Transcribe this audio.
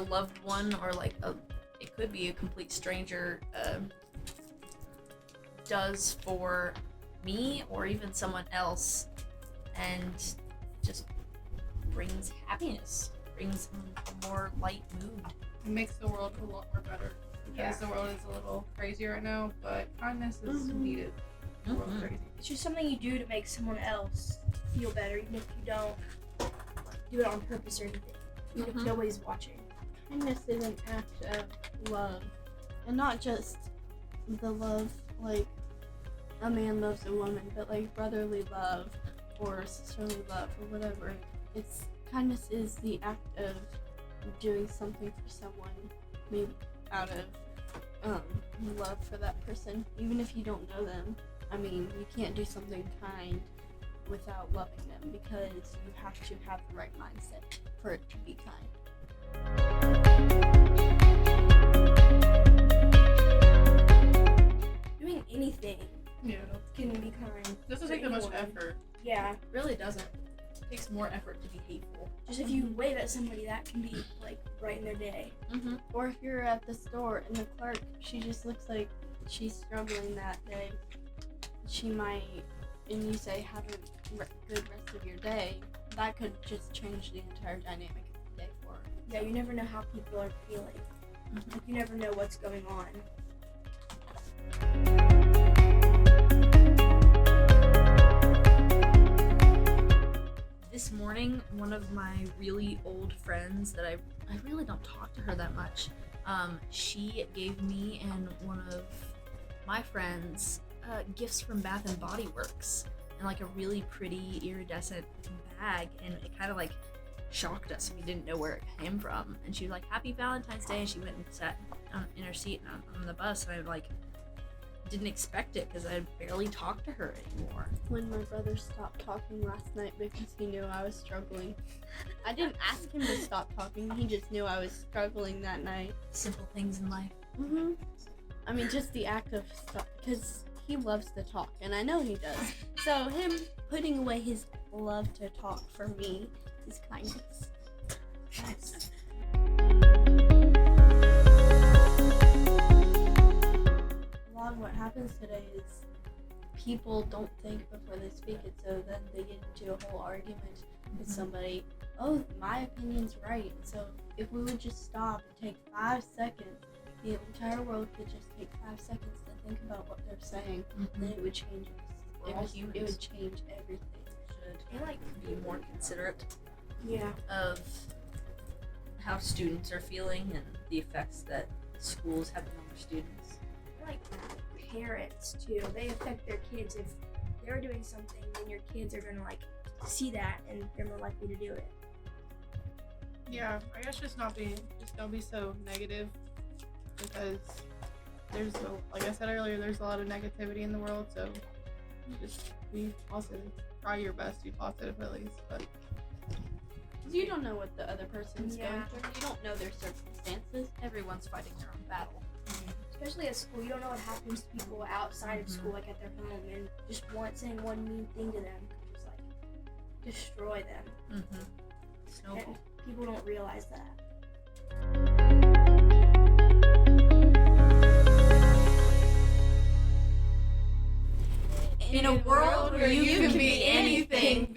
loved one or like it could be a complete stranger does for me or even someone else, and just brings happiness, brings a more light mood. It makes the world a lot more better because the world is a little crazy right now, but kindness is needed. The world's crazy. It's just something you do to make someone else feel better, even if you don't do it on purpose or anything, even if nobody's watching. Kindness is an act of love, and not just the love like a man loves a woman, but like brotherly love or sisterly love or whatever. Kindness is the act of doing something for someone, maybe out of love for that person, even if you don't know them. I mean, you can't do something kind without loving them, because you have to have the right mindset for it to be kind. Doing anything Yeah. can be kind. Doesn't take that much effort. Yeah. It really doesn't. It takes more effort to be hateful. Just if you wave at somebody, that can be like brighten their day. Or if you're at the store and the clerk, she just looks like she's struggling that day, she might, and you say, have a good rest of your day, that could just change the entire dynamic of the day for her. Yeah, you never know how people are feeling. Like, you never know what's going on. This morning, one of my really old friends that I really don't talk to her that much, she gave me and one of my friends gifts from Bath and Body Works in like a really pretty iridescent bag, and it kind of like shocked us. We didn't know where it came from, and she was like, "Happy Valentine's Day," and she went and sat in her seat on the bus, and I like didn't expect it because I barely talked to her anymore. When my brother stopped talking last night because he knew I was struggling. I didn't ask him to stop talking, he just knew I was struggling that night. Simple things in life. I mean, just the act of stuff, because he loves to talk, and I know he does. So him putting away his love to talk for me is kindness. Nice. A lot of what happens today is people don't think before they speak it, so then they get into a whole argument with somebody. Oh, my opinion's right. So if we would just stop and take 5 seconds, the entire world could just take 5 seconds to think about what they're saying, then it would change us. We're all It humans. would change everything. And like be more considerate Yeah. of how students are feeling and the effects that schools have on their students. Like parents too, they affect their kids. If they're doing something, then your kids are gonna like see that and they're more likely to do it. Yeah, I guess just don't be so negative, because like I said earlier, there's a lot of negativity in the world, so just be positive. Try your best to be positive at least, but You don't know what the other person's Yeah. going through. You don't know their circumstances. Everyone's fighting their own battle. Especially at school, you don't know what happens to people outside of school, like at their home, and just saying one mean thing to them could just like destroy them. Snowball. And people don't realize that. In a world where you can be anything,